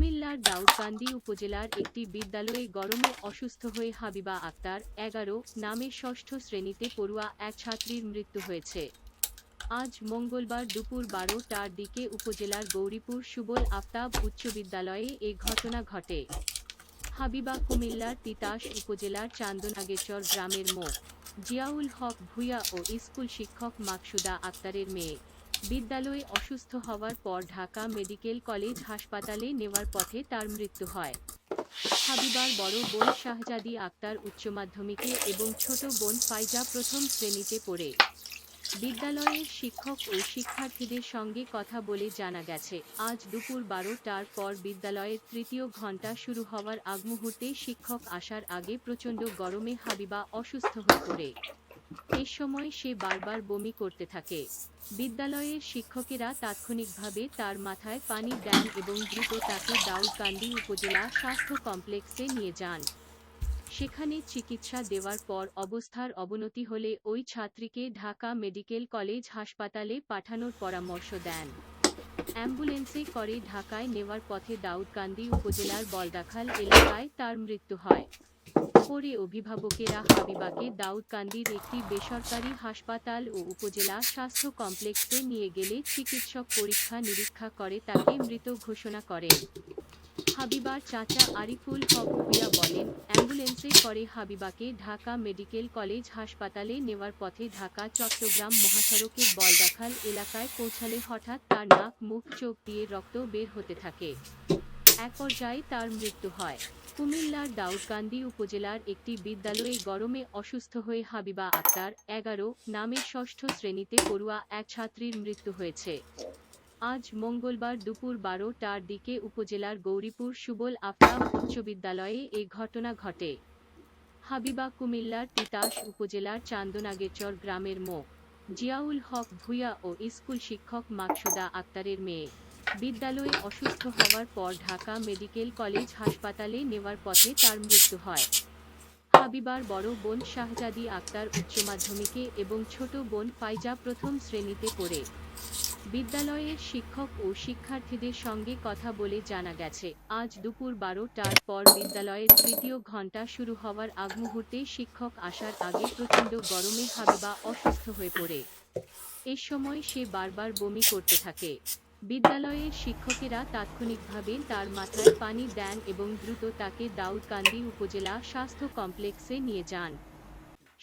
কুমিল্লার দাউদকান্দি উপজেলার একটি বিদ্যালয়ে গরমে অসুস্থ হয়ে হাবিবা আক্তার ১১ নামে ষষ্ঠ শ্রেণীতে পড়ুয়া এক ছাত্রীর মৃত্যু হয়েছে। আজ মঙ্গলবার দুপুর ১২টার দিকে উপজেলার গৌরীপুর সুবল আফতাব উচ্চ বিদ্যালয়ে এ ঘটনা ঘটে। হাবিবা কুমিল্লার তিতাস উপজেলার চান্দনাগেচর গ্রামের মো। জিয়াউল হক ভূঁইয়া ও স্কুল শিক্ষক মাকসুদা আক্তারের মেয়ে। বিদ্যালয়ে অসুস্থ হওয়ার পর ঢাকা মেডিকেল কলেজ হাসপাতালে নেওয়ার পথে তার মৃত্যু হয়। হাবিবার বড় বোন শাহজাদি আক্তার উচ্চ মাধ্যমিকে এবং ছোট বোন ফাইজা প্রথম শ্রেণীতে পড়ে। বিদ্যালয়ের শিক্ষক ও শিক্ষার্থীদের সঙ্গে কথা বলে জানা গেছে, আজ দুপুর ১২টার পর বিদ্যালয়ের তৃতীয় ঘণ্টা শুরু হওয়ার আগমুহূর্তে শিক্ষক আসার আগে প্রচণ্ড গরমে হাবিবা অসুস্থ হয়ে পড়ে। এ সময় সে বারবার বমি করতে থাকে। বিদ্যালয়ের শিক্ষকেরা তাৎক্ষণিকভাবে তার মাথায় পানি দেন এবং দ্রুত তাকে দাউদকান্দি উপজেলা স্বাস্থ্য কমপ্লেক্সে নিয়ে যান। সেখানে চিকিৎসা দেওয়ার পর অবস্থার অবনতি হলে ওই ছাত্রীকে ঢাকা মেডিকেল কলেজ হাসপাতালে পাঠানোর পরামর্শ দেন। অ্যাম্বুলেন্সে করে ঢাকায় নেওয়ার পথে দাউদকান্দি উপজেলার বলদাখাল এলাকায় তার মৃত্যু হয়। পরে অভিভাবকেরা হাবিবাকে দাউদকান্দির একটি বেসরকারি হাসপাতাল ও উপজেলা স্বাস্থ্য কমপ্লেক্সে নিয়ে গেলে চিকিৎসক পরীক্ষা নিরীক্ষা করে তাকে মৃত ঘোষণা করেন। হাবিবার চাচা আরিফুল হক ভূঁইয়া বলেন, অ্যাম্বুলেন্সে করে হাবিবাকে ঢাকা মেডিকেল কলেজ হাসপাতালে নেওয়ার পথে ঢাকা চট্টগ্রাম মহাসড়কের বলদাখাল এলাকায় পৌঁছালে হঠাৎ তার নাক মুখ চোখ দিয়ে রক্ত বের হতে থাকে। এক পর্যায়ে তার মৃত্যু হয়। কুমিল্লার দাউদকান্দি উপজেলার একটি বিদ্যালয়ে গরমে অসুস্থ হয়ে হাবিবা আক্তার ১১ নামে ষষ্ঠ শ্রেণীতে পড়ুয়া এক ছাত্রীর মৃত্যু হয়েছে। আজ মঙ্গলবার দুপুর ১২টার দিকে উপজেলার গৌরীপুর সুবল আফতাব উচ্চ বিদ্যালয়ে এ ঘটনা ঘটে। হাবিবা কুমিল্লার তিতাস উপজেলার চান্দনাগেচর গ্রামের মো। জিয়াউল হক ভূঁইয়া ও স্কুল শিক্ষক মাকসুদা আক্তারের মেয়ে। বিদ্যালয়ে অসুস্থ হওয়ার পর ঢাকা মেডিকেল কলেজ হাসপাতালে নেওয়ার পথে তার মৃত্যু হয়। হাবিবার বড় বোন শাহজাদি আক্তার উচ্চ মাধ্যমিকে এবং ছোট বোন ফাইজা প্রথম শ্রেণীতে পড়ে। বিদ্যালয়ের শিক্ষক ও শিক্ষার্থীদের সঙ্গে কথা বলে জানা গেছে, আজ দুপুর ১২টার পর বিদ্যালয়ের তৃতীয় ঘণ্টা শুরু হওয়ার আগমুহূর্তে শিক্ষক আসার আগে প্রচণ্ড গরমে হাবিবা অসুস্থ হয়ে পড়ে। এ সময় সে বারবার বমি করতে থাকে। বিদ্যালয়ের শিক্ষকেরা তাৎক্ষণিকভাবে তার মাথায় পানি দেন এবং দ্রুত তাকে দাউদকান্দি উপজেলা স্বাস্থ্য কমপ্লেক্সে নিয়ে যান।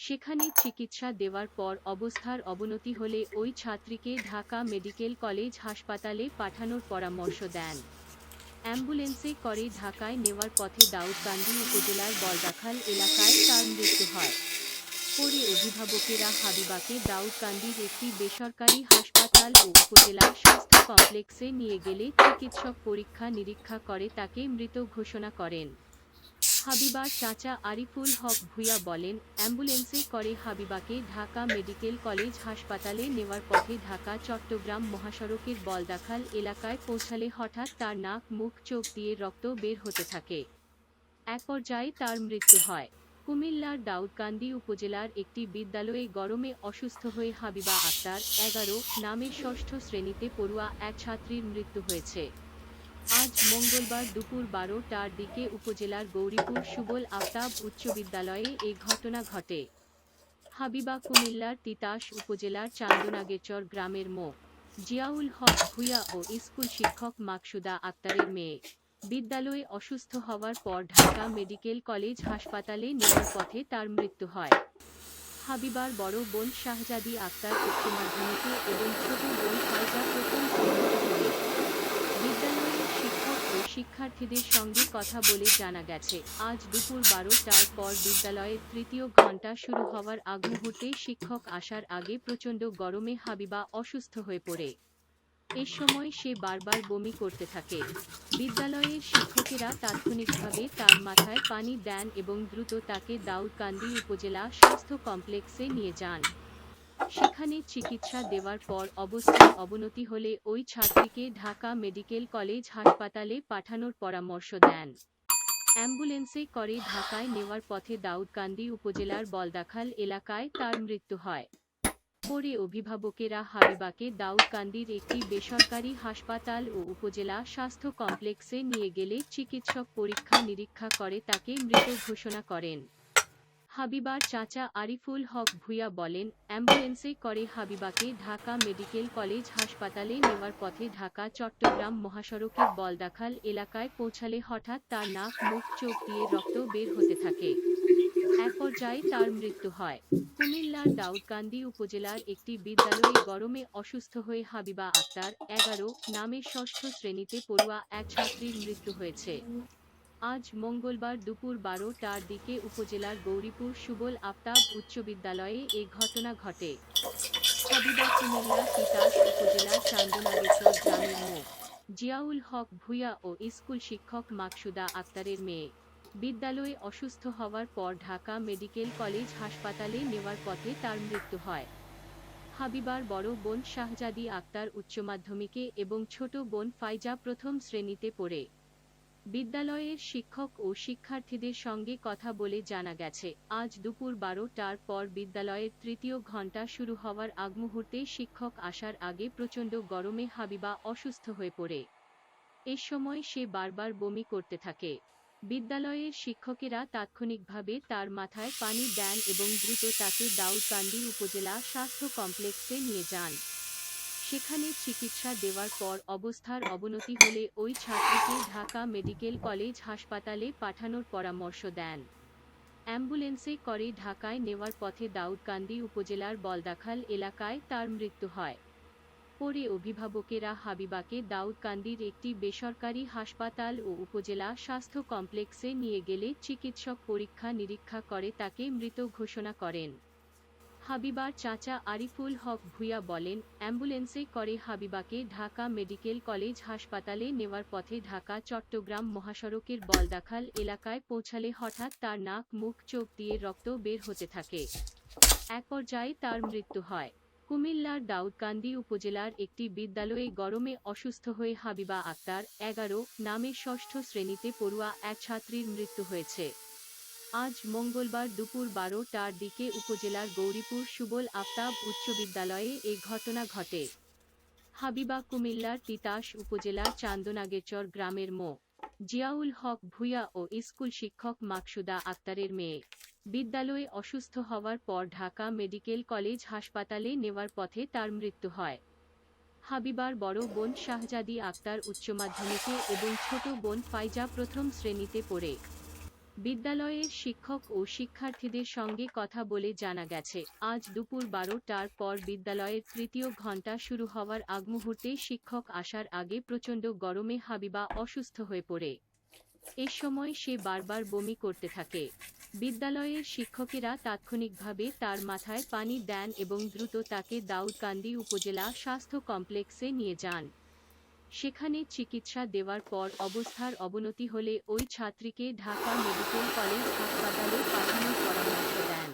সেখানে চিকিৎসা দেওয়ার পর অবস্থার অবনতি হলে ওই ছাত্রীকে ঢাকা মেডিকেল কলেজ হাসপাতালে পাঠানোর পরামর্শ দেন। অ্যাম্বুলেন্সে করে ঢাকায় নেওয়ার পথে দাউদকান্দি উপজেলার বলদাখাল এলাকায় তার মৃত্যু হয়। পরে অভিভাবকেরা হাবিবাকে দাউদকান্দির একটি বেসরকারি হাসপাতাল ও উপজেলা স্বাস্থ্য কমপ্লেক্সে নিয়ে গেলে চিকিৎসক পরীক্ষা নিরীক্ষা করে তাকে মৃত ঘোষণা করেন। হাবিবার চাচা আরিফুল হক ভূঁইয়া বলেন, অ্যাম্বুলেন্সে করে হাবিবাকে ঢাকা মেডিকেল কলেজ হাসপাতালে নেওয়ার পথে ঢাকা চট্টগ্রাম মহাসড়কের বলদাখাল এলাকায় পৌঁছালে হঠাৎ তার নাক মুখ চোখ দিয়ে রক্ত বের হতে থাকে। এক পর্যায়ে তার মৃত্যু হয়। কুমিল্লার দাউদকান্দি উপজেলার একটি বিদ্যালয়ে গরমে অসুস্থ হয়ে হাবিবা আক্তার ১১ নামে ষষ্ঠ শ্রেণীতে পড়ুয়া এক ছাত্রীর মৃত্যু হয়েছে। আজ মঙ্গলবার দুপুর ১২টার দিকে উপজেলার গৌরীপুর সুবল আফতাব উচ্চ বিদ্যালয়ে এ ঘটনা ঘটে। হাবিবা কুমিল্লার তিতাস উপজেলার চান্দনাগেচর গ্রামের মো। জিয়াউল হক ভূঁইয়া ও স্কুল শিক্ষক মাকসুদা আক্তারের মেয়ে। বিদ্যালয়ে অসুস্থ হওয়ার পর ঢাকা মেডিকেল কলেজ হাসপাতালে নেওয়ার পথে তার মৃত্যু হয়। হাবিবার বড় বোন শাহজাদি আক্তার উচ্চ মাধ্যমিকে এবং ছোট বোন ফাইজা প্রথম শ্রেণীতে পড়ে। বিদ্যালয়ের শিক্ষক ও শিক্ষার্থীদের সঙ্গে কথা বলে জানা গেছে, আজ দুপুর ১২টার পর বিদ্যালয়ের তৃতীয় ঘণ্টা শুরু হওয়ার আগমুহূর্তে শিক্ষক আসার আগে প্রচণ্ড গরমে হাবিবা অসুস্থ হয়ে পড়ে। এ সময় সে বারবার বমি করতে থাকে। বিদ্যালয়ের শিক্ষকেরা তাৎক্ষণিকভাবে তার মাথায় পানি দেন এবং দ্রুত তাকে দাউদকান্দি উপজেলা স্বাস্থ্য কমপ্লেক্সে নিয়ে যান। সেখানে চিকিৎসা দেওয়ার পর অবস্থার অবনতি হলে ওই ছাত্রীকে ঢাকা মেডিকেল কলেজ হাসপাতালে পাঠানোর পরামর্শ দেন। অ্যাম্বুলেন্সে করে ঢাকায় নেওয়ার পথে দাউদকান্দি উপজেলার বলদাখাল এলাকায় তার মৃত্যু হয়। পরে অভিভাবকেরা হাবিবাকে দাউদকান্দির একটি বেসরকারি হাসপাতাল ও উপজেলা স্বাস্থ্য কমপ্লেক্সে নিয়ে গেলে চিকিৎসক পরীক্ষা নিরীক্ষা করে তাকে মৃত ঘোষণা করেন। হাবিবার চাচা আরিফুল হক ভূঁইয়া বলেন, অ্যাম্বুলেন্সে করে হাবিবাকে ঢাকা মেডিকেল কলেজ হাসপাতালে নেওয়ার পথে ঢাকা চট্টগ্রাম মহাসড়কের বলদাখাল এলাকায় পৌঁছালে হঠাৎ তার নাক, মুখ, চোখ দিয়ে রক্ত বের হতে থাকে। এক পর্যায়ে তার মৃত্যু হয়। কুমিল্লার দাউদকান্দি উপজেলার একটি বিদ্যালয়ে গরমে অসুস্থ হয়ে হাবিবা আক্তার, ১১ নামের ষষ্ঠ শ্রেণীতে পড়ুয়া এক ছাত্রীর মৃত্যু হয়েছে। আজ মঙ্গলবার দুপুর ১২টার দিকে উপজেলার গৌরীপুর সুবল আফতাব উচ্চ বিদ্যালয়ে এ ঘটনা ঘটে। হাবিবা কুমিল্লার তিতাস উপজেলার চান্দনাগেচর গ্রামের মো. জিয়াউল হক ভূঁইয়া ও স্কুল শিক্ষক মাকসুদা আক্তারের মেয়ে। বিদ্যালয়ে অসুস্থ হওয়ার পর ঢাকা মেডিকেল কলেজ হাসপাতালে নেওয়ার পথে তার মৃত্যু হয়। হাবিবার বড় বোন শাহজাদি আক্তার উচ্চ মাধ্যমিকে এবং ছোট বোন ফাইজা প্রথম শ্রেণীতে পড়ে। বিদ্যালয়ের শিক্ষক ও শিক্ষার্থীদের সঙ্গে কথা বলে জানা গেছে, আজ দুপুর ১২টার পর বিদ্যালয়ের তৃতীয় ঘণ্টা শুরু হওয়ার আগমুহূর্তে শিক্ষক আসার আগে প্রচণ্ড গরমে হাবিবা অসুস্থ হয়ে পড়ে। এ সময় সে বারবার বমি করতে থাকে। বিদ্যালয়ের শিক্ষকেরা তাৎক্ষণিকভাবে তার মাথায় পানি দেন এবং দ্রুত তাকে দাউদকান্দি উপজেলা স্বাস্থ্য কমপ্লেক্সে নিয়ে যান। সেখানে চিকিৎসা দেওয়ার পর অবস্থার অবনতি হলে ওই ছাত্রীকে ঢাকা মেডিকেল কলেজ হাসপাতালে পাঠানোর পরামর্শ দেন। অ্যাম্বুলেন্সে করে ঢাকায় নেওয়ার পথে দাউদকান্দি উপজেলার বলদাখাল এলাকায় তার মৃত্যু হয়। পরে অভিভাবকেরা হাবিবাকে দাউদকান্দির একটি বেসরকারি হাসপাতাল ও উপজেলা স্বাস্থ্য কমপ্লেক্সে নিয়ে গেলে চিকিৎসক পরীক্ষা নিরীক্ষা করে তাকে মৃত ঘোষণা করেন। হাবিবার চাচা আরিফুল হক ভূঁইয়া বলেন, অ্যাম্বুলেন্সে করে হাবিবাকে ঢাকা মেডিকেল কলেজ হাসপাতালে নেওয়ার পথে ঢাকা চট্টগ্রাম মহাসড়কের বলদাখাল এলাকায় পৌঁছালে হঠাৎ তার নাক, মুখ, চোখ দিয়ে রক্ত বের হতে থাকে। এক পর্যায়ে তার মৃত্যু হয়। কুমিল্লার দাউদকান্দি উপজেলার একটি বিদ্যালয়ে গরমে অসুস্থ হয়ে হাবিবা আক্তার, ১১ নামের ষষ্ঠ শ্রেণীতে পড়ুয়া এক ছাত্রীর মৃত্যু হয়েছে। আজ মঙ্গলবার দুপুর ১২টার দিকে উপজেলার গৌরীপুর সুবল আফতাব উচ্চ বিদ্যালয়ে এ ঘটনা ঘটে। হাবিবা কুমিল্লার তিতাস উপজেলার চান্দনাগেচর গ্রামের মো. জিয়াউল হক ভূঁইয়া ও স্কুল শিক্ষক মাকসুদা আক্তারের মেয়ে। বিদ্যালয়ে অসুস্থ হওয়ার পর ঢাকা মেডিকেল কলেজ হাসপাতালে নেওয়ার পথে তার মৃত্যু হয়। হাবিবার বড় বোন শাহজাদি আক্তার উচ্চ মাধ্যমিকে এবং ছোট বোন ফাইজা প্রথম শ্রেণীতে পড়ে। বিদ্যালয়ের শিক্ষক ও শিক্ষার্থীদের সঙ্গে কথা বলে জানা গেছে, আজ দুপুর ১২টার পর বিদ্যালয়ের তৃতীয় ঘণ্টা শুরু হওয়ার আগমুহূর্তে শিক্ষক আসার আগে প্রচণ্ড গরমে হাবিবা অসুস্থ হয়ে পড়ে। এ সময় সে বারবার বমি করতে থাকে। বিদ্যালয়ের শিক্ষকেরা তাৎক্ষণিকভাবে তার মাথায় পানি দেন এবং দ্রুত তাকে দাউদকান্দি উপজেলা স্বাস্থ্য কমপ্লেক্সে নিয়ে যান। সেখানে চিকিৎসা দেওয়ার পর অবস্থার অবনতি হলে ওই ছাত্রীকে ঢাকা মেডিকেল কলেজ হাসপাতালে পাঠানোর পরামর্শ দেন।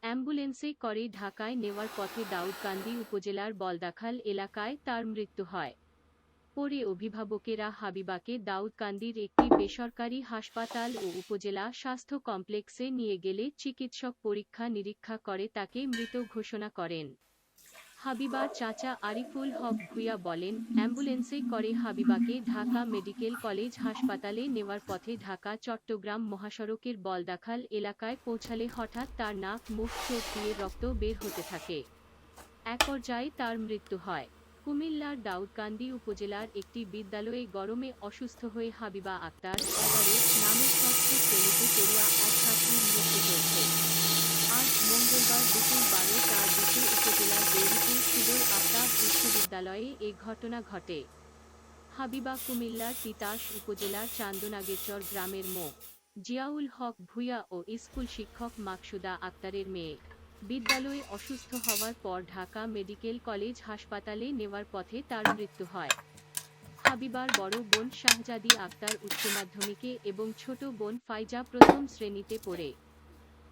অ্যাম্বুলেন্সে করে ঢাকায় নেওয়ার পথে দাউদকান্দি উপজেলার বলদাখাল এলাকায় তার মৃত্যু হয়। পরে অভিভাবকেরা হাবিবাকে দাউদকান্দির একটি বেসরকারি হাসপাতাল ও উপজেলা স্বাস্থ্য কমপ্লেক্সে নিয়ে গেলে চিকিৎসক পরীক্ষা নিরীক্ষা করে তাকে মৃত ঘোষণা করেন। হাবিবার চাচা আরিফুল হক ভূঁইয়া বলেন, অ্যাম্বুলেন্সে করে হাবিবাকে ঢাকা মেডিকেল কলেজ হাসপাতালে নেওয়ার পথে ঢাকা চট্টগ্রাম মহাসড়কের বলদাখাল এলাকায় পৌঁছালে হঠাৎ তার নাক, মুখ, চোখ দিয়ে রক্ত বের হতে থাকে। এক পর্যায়ে তার মৃত্যু হয়। কুমিল্লার দাউদকান্দি উপজেলার একটি বিদ্যালয়ে গরমে অসুস্থ হয়ে হাবিবা আক্তার, ১১ নামের ষষ্ঠ শ্রেণীতে পড়ুয়া এক ছাত্রীর মৃত্যু হয়েছে। আজ মঙ্গলবার দুপুর ১২টার দিকে উপজেলার গৌরীপুর সুবল আফতাব উচ্চ বিদ্যালয়ে এ ঘটনা ঘটে। হাবিবা কুমিল্লার তিতাস উপজেলার চান্দনাগেচর গ্রামের মো. জিয়াউল হক ভূঁইয়া ও স্কুল শিক্ষক মাকসুদা আক্তারের মেয়ে। বিদ্যালয়ে অসুস্থ হওয়ার পর ঢাকা মেডিকেল কলেজ হাসপাতালে নেওয়ার পথে তার মৃত্যু হয়। হাবিবার বড় বোন শাহজাদি আক্তার উচ্চ মাধ্যমিকে এবং ছোট বোন ফাইজা প্রথম শ্রেণীতে পড়ে।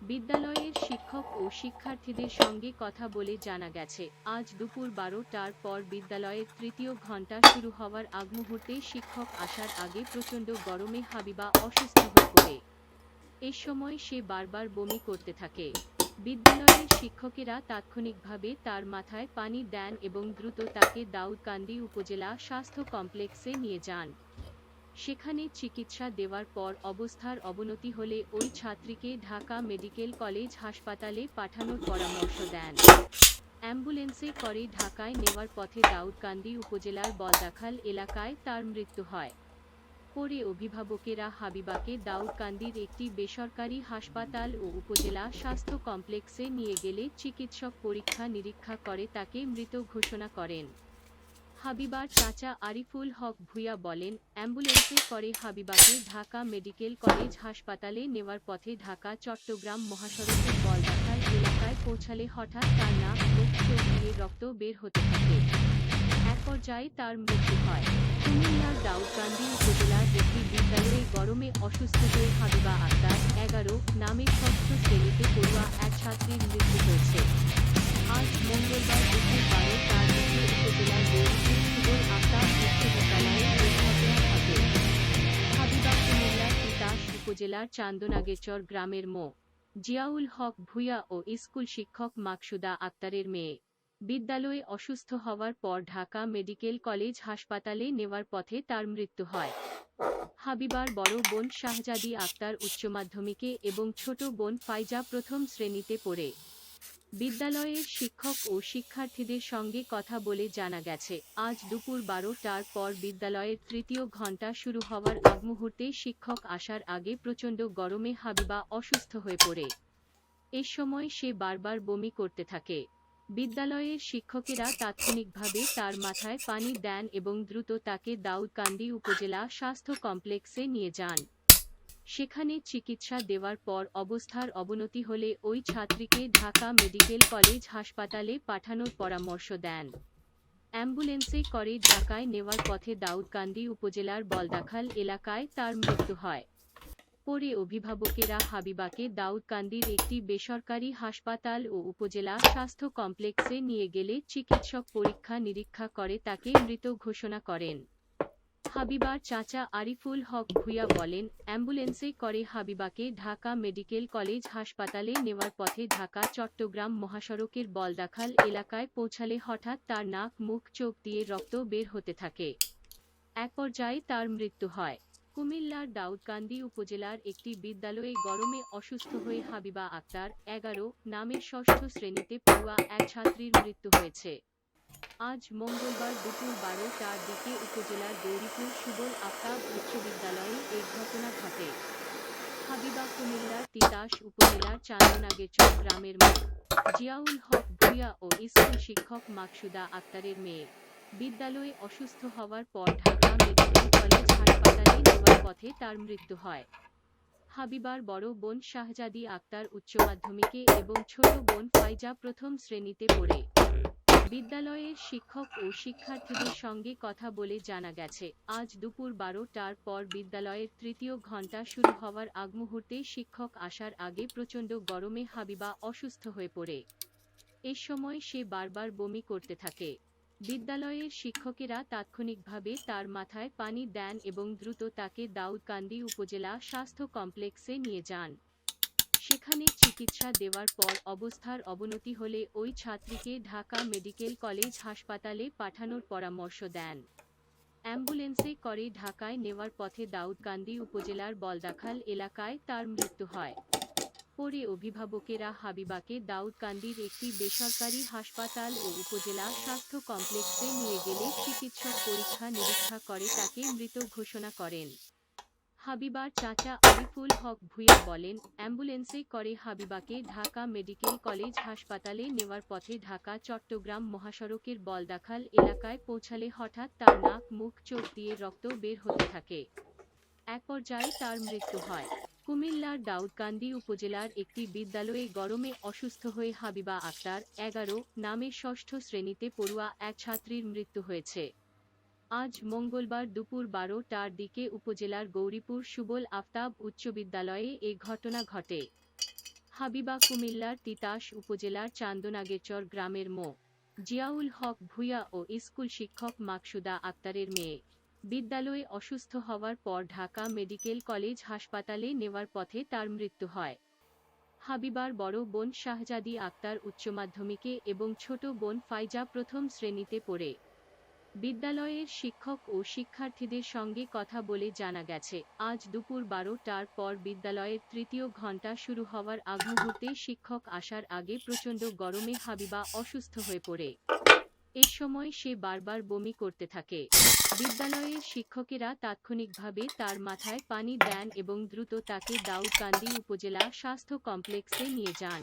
বিদ্যালয়ের শিক্ষক ও শিক্ষার্থীদের সঙ্গে কথা বলে জানা গেছে, আজ দুপুর ১২টার পর বিদ্যালয়ের তৃতীয় ঘণ্টা শুরু হওয়ার আগমুহূর্তে শিক্ষক আসার আগে প্রচণ্ড গরমে হাবিবা অসুস্থ হয়ে পড়ে। এ সময় সে বারবার বমি করতে থাকে। বিদ্যালয়ের শিক্ষকেরা তাৎক্ষণিকভাবে তার মাথায় পানি দেন এবং দ্রুত তাকে দাউদকান্দি উপজেলা স্বাস্থ্য কমপ্লেক্সে নিয়ে যান। সেখানে চিকিৎসা দেওয়ার পর অবস্থার অবনতি হলে ওই ছাত্রীকে ঢাকা মেডিকেল কলেজ হাসপাতালে পাঠানোর পরামর্শ দেন। অ্যাম্বুলেন্সে করে ঢাকায় নেওয়ার পথে দাউদকান্দি উপজেলার বলদাখাল এলাকায় তার মৃত্যু হয়। পরে অভিভাবকেরা হাবিবাকে দাউদকান্দির একটি বেসরকারি হাসপাতাল ও উপজেলা স্বাস্থ্য কমপ্লেক্সে নিয়ে গেলে চিকিৎসক পরীক্ষা নিরীক্ষা করে তাকে মৃত ঘোষণা করেন। হাবিবার চাচা আরিফুল হক ভূঁইয়া বলেন, অ্যাম্বুলেন্সে করে হাবিবাকে ঢাকা মেডিকেল কলেজ হাসপাতালে নেওয়ার পথে ঢাকা চট্টগ্রাম মহাসড়কের বলদাখাল এলাকায় পৌঁছালে হঠাৎ তার নাক, মুখ, চোখ দিয়ে রক্ত বের হতে থাকে। এক পর্যায়ে তার মৃত্যু হয়। কুমিল্লার দাউদকান্দি উপজেলার একটি বিদ্যালয়ে গরমে অসুস্থ হয়ে হাবিবা আক্তার ১১ নামের ষষ্ঠ শ্রেণীতে পড়ুয়া এক ছাত্রীর মৃত্যু হয়েছে। আজ মঙ্গলবার দুপুর ১২টার দিকে উপজেলার গৌরীপুর সুবল আক্তার উচ্চ বিদ্যালয়ে এই ঘটনা ঘটে। হাবিবা কুমিল্লার তিতাস উপজেলার চান্দনাগেরচর গ্রামের মো. জিয়াউল হক ভূঁইয়া ও স্কুল শিক্ষক মাকসুদা আক্তারের মেয়ে। বিদ্যালয়ে অসুস্থ হওয়ার পর ঢাকা মেডিকেল কলেজ হাসপাতালে নেওয়ার পথে তার মৃত্যু হয়। হাবিবার বড় বোন শাহজাদি আক্তার উচ্চ মাধ্যমিকে এবং ছোট বোন ফাইজা প্রথম শ্রেণীতে পড়ে। বিদ্যালয়ের শিক্ষক ও শিক্ষার্থীদের সঙ্গে কথা বলে জানা গেছে, আজ দুপুর ১২টার পর বিদ্যালয়ের তৃতীয় ঘণ্টা শুরু হওয়ার আগমুহূর্তে শিক্ষক আসার আগে প্রচণ্ড গরমে হাবিবা অসুস্থ হয়ে পড়ে। এ সময় সে বারবার বমি করতে থাকে। বিদ্যালয়ের শিক্ষকেরা তাৎক্ষণিকভাবে তার মাথায় পানি দেন এবং দ্রুত তাকে দাউদকান্দি উপজেলা স্বাস্থ্য কমপ্লেক্সে নিয়ে যান। সেখানে চিকিৎসা দেওয়ার পর অবস্থার অবনতি হলে ওই ছাত্রীকে ঢাকা মেডিকেল কলেজ হাসপাতালে পাঠানোর পরামর্শ দেন। অ্যাম্বুলেন্সে করে ঢাকায় নেওয়ার পথে দাউদকান্দি উপজেলার বলদাখাল এলাকায় তার মৃত্যু হয়। পরে অভিভাবকেরা হাবিবাকে দাউদকান্দির একটি বেসরকারি হাসপাতাল ও উপজেলা স্বাস্থ্য কমপ্লেক্সে নিয়ে গেলে চিকিৎসক পরীক্ষা নিরীক্ষা করে তাকে মৃত ঘোষণা করেন। হাবিবার চাচা আরিফুল হক ভূঁইয়া বলেন, অ্যাম্বুলেন্সে করে হাবিবাকে ঢাকা মেডিকেল কলেজ হাসপাতালে নেওয়ার পথে ঢাকা চট্টগ্রাম মহাসড়কের বলদাখাল এলাকায় পৌঁছালে হঠাৎ তার নাক, মুখ, চোখ দিয়ে রক্ত বের হতে থাকে। এক পর্যায়ে তার মৃত্যু হয়। কুমিল্লার দাউদকান্দি উপজেলার একটি বিদ্যালয়ে গরমে অসুস্থ হয়ে হাবিবা আক্তার ১১ নামের ষষ্ঠ শ্রেণীতে পড়ুয়া এক ছাত্রীর মৃত্যু হয়েছে। আজ মঙ্গলবার দুপুর ১২টার দিকে উপজেলার গৌরীপুর সুবল আফতাব উচ্চ বিদ্যালয়ে এই ঘটনা ঘটে। হাবিবা কুমিল্লার তিতাস উপজেলার চান্দনাগেরচর গ্রামের মো. জিয়াউল হক ভূঁইয়া ও স্কুল শিক্ষক মাকসুদা আক্তারের মেয়ে। বিদ্যালয়ে অসুস্থ হওয়ার পর ঢাকা মেডিকেল কলেজ হাসপাতালে নেওয়ার পথে তার মৃত্যু হয়। হাবিবার বড় বোন শাহজাদি আক্তার উচ্চ মাধ্যমিকে এবং ছোট বোন ফাইজা প্রথম শ্রেণীতে পড়ে। বিদ্যালয়ের শিক্ষক ও শিক্ষার্থীদের সঙ্গে কথা বলে জানা গেছে, আজ দুপুর ১২টার পর বিদ্যালয়ের তৃতীয় ঘণ্টা শুরু হওয়ার আগমুহূর্তে শিক্ষক আসার আগে প্রচণ্ড গরমে হাবিবা অসুস্থ হয়ে পড়ে। এ সময় সে বারবার বমি করতে থাকে। বিদ্যালয়ের শিক্ষকেরা তাৎক্ষণিকভাবে তার মাথায় পানি দেন এবং দ্রুত তাকে দাউদকান্দি উপজেলা স্বাস্থ্য কমপ্লেক্সে নিয়ে যান। সেখানে চিকিৎসা দেওয়ার পর অবস্থার অবনতি হলে ওই ছাত্রীকে ঢাকা মেডিকেল কলেজ হাসপাতালে পাঠানোর পরামর্শ দেন। অ্যাম্বুলেন্সে করে ঢাকায় নেওয়ার পথে দাউদকান্দি উপজেলার বলদাখাল এলাকায় তার মৃত্যু হয়। পরে অভিভাবকেরা হাবিবাকে দাউদকান্দির একটি বেসরকারি হাসপাতাল ও উপজেলা স্বাস্থ্য কমপ্লেক্সে নিয়ে গেলে চিকিৎসক পরীক্ষা নিরীক্ষা করে তাকে মৃত ঘোষণা করেন। হাবিবার চাচা আরিফুল হক ভূঁইয়া বলেন, অ্যাম্বুলেন্সে করে হাবিবাকে ঢাকা মেডিকেল কলেজ হাসপাতালে নেওয়ার পথে ঢাকা চট্টগ্রাম মহাসড়কের বলদাখাল এলাকায় পৌঁছালে হঠাৎ তার নাক, মুখ, চোখ দিয়ে রক্ত বের হতে থাকে। এক পর্যায়ে তার মৃত্যু হয়। কুমিল্লার দাউদকান্দি উপজেলার একটি বিদ্যালয়ে গরমে অসুস্থ হয়ে হাবিবা আক্তার ১১ নামের ষষ্ঠ শ্রেণীতে পড়ুয়া এক ছাত্রীর মৃত্যু হয়েছে। আজ মঙ্গলবার দুপুর ১২টার দিকে উপজেলার গৌরীপুর সুবল আফতাব উচ্চ বিদ্যালয়ে এ ঘটনা ঘটে। হাবিবা কুমিল্লার তিতাস উপজেলার চান্দনাগেরচর গ্রামের মো. জিয়াউল হক ভূঁইয়া ও স্কুল শিক্ষক মাকসুদা আক্তারের মেয়ে। বিদ্যালয়ে অসুস্থ হওয়ার পর ঢাকা মেডিকেল কলেজ হাসপাতালে নেওয়ার পথে তার মৃত্যু হয়। হাবিবার বড় বোন শাহজাদি আক্তার উচ্চ মাধ্যমিকে এবং ছোট বোন ফাইজা প্রথম শ্রেণীতে পড়ে। বিদ্যালয়ের শিক্ষক ও শিক্ষার্থীদের সঙ্গে কথা বলে জানা গেছে, আজ দুপুর 12টার পর বিদ্যালয়ের তৃতীয় ঘণ্টা শুরু হওয়ার আগ মুহূর্তে শিক্ষক আসার আগে প্রচণ্ড গরমে হাবিবা অসুস্থ হয়ে পড়ে। এ সময় সে বারবার বমি করতে থাকে। বিদ্যালয়ের শিক্ষকেরা তাৎক্ষণিকভাবে তার মাথায় পানি দেন এবং দ্রুত তাকে দাউদকান্দি উপজেলা স্বাস্থ্য কমপ্লেক্সে নিয়ে যান।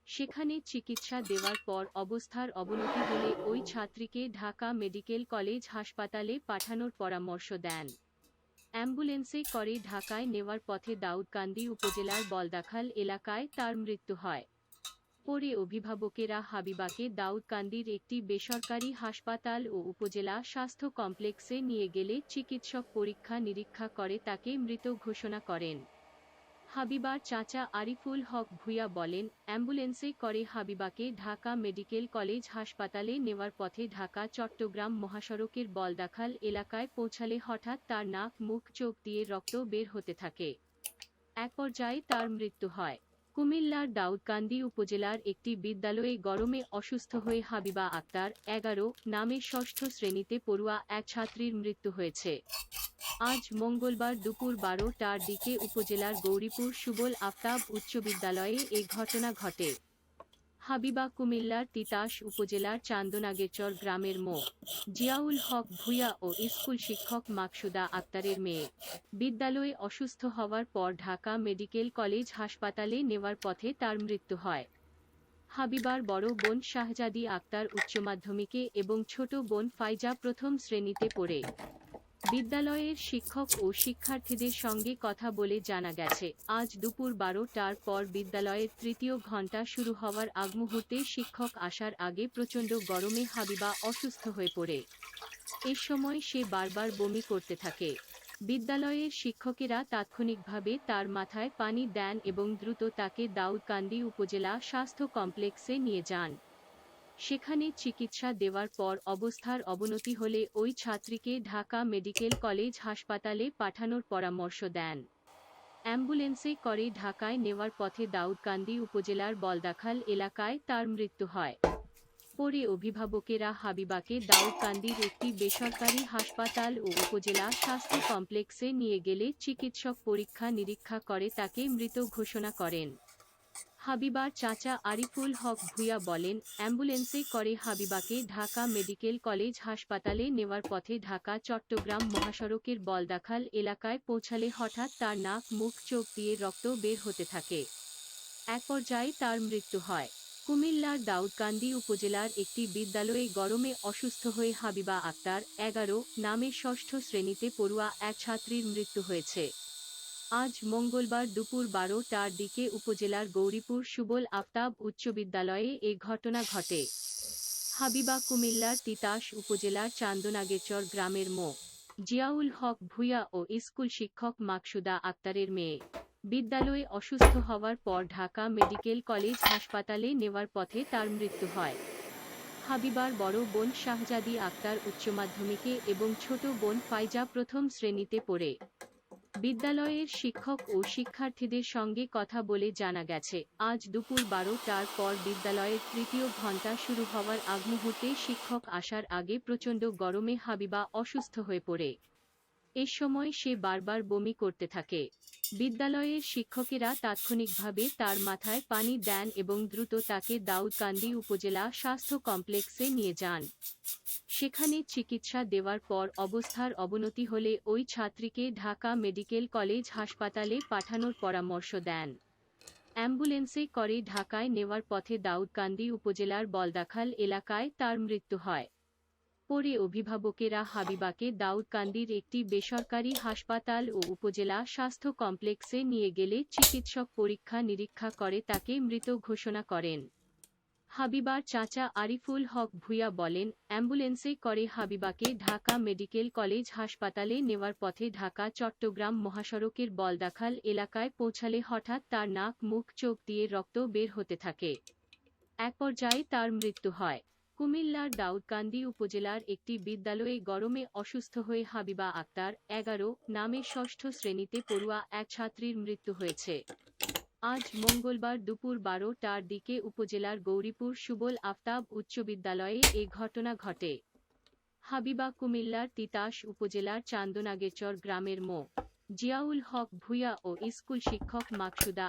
সেখানে চিকিৎসা দেওয়ার পর অবস্থার অবনতি হলে ওই ছাত্রীকে ঢাকা মেডিকেল কলেজ হাসপাতালে পাঠানোর পরামর্শ দেন। অ্যাম্বুলেন্সে করে ঢাকায় নেওয়ার পথে দাউদকান্দি উপজেলার বলদাখাল এলাকায় তার মৃত্যু হয়। পরে অভিভাবকেরা হাবিবাকে দাউদকান্দির একটি বেসরকারি হাসপাতাল ও উপজেলা স্বাস্থ্য কমপ্লেক্সে নিয়ে গেলে চিকিৎসক পরীক্ষা নিরীক্ষা করে তাকে মৃত ঘোষণা করেন। হাবিবার চাচা আরিফুল হক ভূঁইয়া বলেন, অ্যাম্বুলেন্সে করে হাবিবাকে ঢাকা মেডিকেল কলেজ হাসপাতালে নেওয়ার পথে ঢাকা চট্টগ্রাম মহাসড়কের বলদাখাল এলাকায় পৌঁছালে হঠাৎ তার নাক, মুখ, চোখ দিয়ে রক্ত বের হতে থাকে। এক পর্যায়ে তার মৃত্যু হয়। কুমিল্লার দাউদকান্দি উপজেলার একটি বিদ্যালয়ে গরমে অসুস্থ হয়ে হাবিবা আক্তার, 11 নামে ষষ্ঠ শ্রেণীতে পড়ুয়া এক ছাত্রীর মৃত্যু হয়েছে। আজ মঙ্গলবার দুপুর 12টার দিকে উপজেলার গৌরীপুর সুবল আফতাব উচ্চ বিদ্যালয়ে এ ঘটনা ঘটে। হাবিবা কুমিল্লার তিতাস উপজেলার চান্দনাগেরচর গ্রামের মো. জিয়াউল হক ভূঁইয়া ও স্কুল শিক্ষক মাকসুদা আক্তারের মেয়ে। বিদ্যালয়ে অসুস্থ হওয়ার পর ঢাকা মেডিকেল কলেজ হাসপাতালে নেওয়ার পথে তার মৃত্যু হয়। হাবিবার বড় বোন শাহজাদি আক্তার উচ্চ মাধ্যমিকে এবং ছোট বোন ফাইজা প্রথম শ্রেণীতে পড়ে। বিদ্যালয়ের শিক্ষক ও শিক্ষার্থীদের সঙ্গে কথা বলে জানা গেছে, আজ দুপুর 12টার পর বিদ্যালয়ের তৃতীয় ঘণ্টা শুরু হওয়ার আগ মুহূর্তে শিক্ষক আসার আগে প্রচণ্ড গরমে হাবিবা অসুস্থ হয়ে পড়ে। এ সময় সে বারবার বমি করতে থাকে। বিদ্যালয়ের শিক্ষকেরা তাৎক্ষণিকভাবে তার মাথায় পানি দেন এবং দ্রুত তাকে দাউদকান্দি উপজেলা স্বাস্থ্য কমপ্লেক্সে নিয়ে যান। সেখানে চিকিৎসা দেওয়ার পর অবস্থার অবনতি হলে ওই ছাত্রীকে ঢাকা মেডিকেল কলেজ হাসপাতালে পাঠানোর পরামর্শ দেন। অ্যাম্বুলেন্সে করে ঢাকায় নেওয়ার পথে দাউদকান্দি উপজেলার বলদাখাল এলাকায় তার মৃত্যু হয়। পরে অভিভাবকেরা হাবিবাকে দাউদকান্দির একটি বেসরকারি হাসপাতাল ও উপজেলা স্বাস্থ্য কমপ্লেক্সে নিয়ে গেলে চিকিৎসক পরীক্ষা নিরীক্ষা করে তাকে মৃত ঘোষণা করেন। হাবিবার চাচা আরিফুল হক ভূঁইয়া বলেন, অ্যাম্বুলেন্সে করে হাবিবাকে ঢাকা মেডিকেল কলেজ হাসপাতালে নেওয়ার পথে ঢাকা চট্টগ্রাম মহাসড়কের বলদাখাল এলাকায় পৌঁছালে হঠাৎ তার নাক, মুখ, চোখ দিয়ে রক্ত বের হতে থাকে। এক পর্যায়ে তার মৃত্যু হয়। কুমিল্লার দাউদকান্দি উপজেলার একটি বিদ্যালয়ে গরমে অসুস্থ হয়ে হাবিবা আক্তার, 11 নামে ষষ্ঠ শ্রেণীতে পড়ুয়া এক ছাত্রীর মৃত্যু হয়েছে। আজ মঙ্গলবার দুপুর 12টার দিকে উপজেলার গৌরীপুর সুবল আফতাব উচ্চ বিদ্যালয়ে এ ঘটনা ঘটে। হাবিবা কুমিল্লার তিতাস উপজেলার চান্দনাগেরচর গ্রামের মো. জিয়াউল হক ভূঁইয়া ও স্কুল শিক্ষক মাকসুদা আক্তারের মেয়ে। বিদ্যালয়ে অসুস্থ হওয়ার পর ঢাকা মেডিকেল কলেজ হাসপাতালে নেওয়ার পথে তার মৃত্যু হয়। হাবিবার বড় বোন শাহজাদি আক্তার উচ্চ মাধ্যমিকে এবং ছোট বোন ফাইজা প্রথম শ্রেণীতে পড়ে। বিদ্যালয়ের শিক্ষক ও শিক্ষার্থীদের সঙ্গে কথা বলে জানা গেছে, আজ দুপুর 12টার পর বিদ্যালয়ের তৃতীয় ঘণ্টা শুরু হওয়ার আগ মুহূর্তে শিক্ষক আসার আগে প্রচণ্ড গরমে হাবিবা অসুস্থ হয়ে পড়ে। এ সময় সে বারবার বমি করতে থাকে। বিদ্যালয়ের শিক্ষকেরা তাৎক্ষণিকভাবে তার মাথায় পানি দেন এবং দ্রুত তাকে দাউদকান্দি উপজেলা স্বাস্থ্য কমপ্লেক্সে নিয়ে যান। সেখানে চিকিৎসা দেওয়ার পর অবস্থার অবনতি হলে ওই ছাত্রীকে ঢাকা মেডিকেল কলেজ হাসপাতালে পাঠানোর পরামর্শ দেন। অ্যাম্বুলেন্সে করে ঢাকায় নেওয়ার পথে দাউদকান্দি উপজেলার বলদাখাল এলাকায় তার মৃত্যু হয়। পরে অভিভাবকেরা হাবিবাকে দাউদকান্দির একটি বেসরকারি হাসপাতাল ও উপজেলা স্বাস্থ্য কমপ্লেক্সে নিয়ে গেলে চিকিৎসক পরীক্ষা নিরীক্ষা করে তাকে মৃত ঘোষণা করেন। হাবিবার চাচা আরিফুল হক ভূঁইয়া বলেন, অ্যাম্বুলেন্সে করে হাবিবাকে ঢাকা মেডিকেল কলেজ হাসপাতালে নেওয়ার পথে ঢাকা চট্টগ্রাম মহাসড়কের বলদাখাল এলাকায় পৌঁছালে হঠাৎ তার নাক, মুখ, চোখ দিয়ে রক্ত বের হতে থাকে। এক পর্যায়ে তার মৃত্যু হয়। কুমিল্লার দাউদকান্দি উপজেলার একটি বিদ্যালয়ে গরমে অসুস্থ হয়ে হাবিবা আক্তার, 11 নামে ষষ্ঠ শ্রেণীতে পড়ুয়া এক ছাত্রীর মৃত্যু হয়েছে। আজ মঙ্গলবার দুপুর 12টার দিকে উপজেলার গৌরীপুর সুবল আফতাব উচ্চ বিদ্যালয়ে এ ঘটনা ঘটে। হাবিবা কুমিল্লার তিতাস উপজেলার চান্দনাগেচর গ্রামের মো. জিয়াউল হক ভূঁইয়া ও স্কুল শিক্ষক মাকসুদা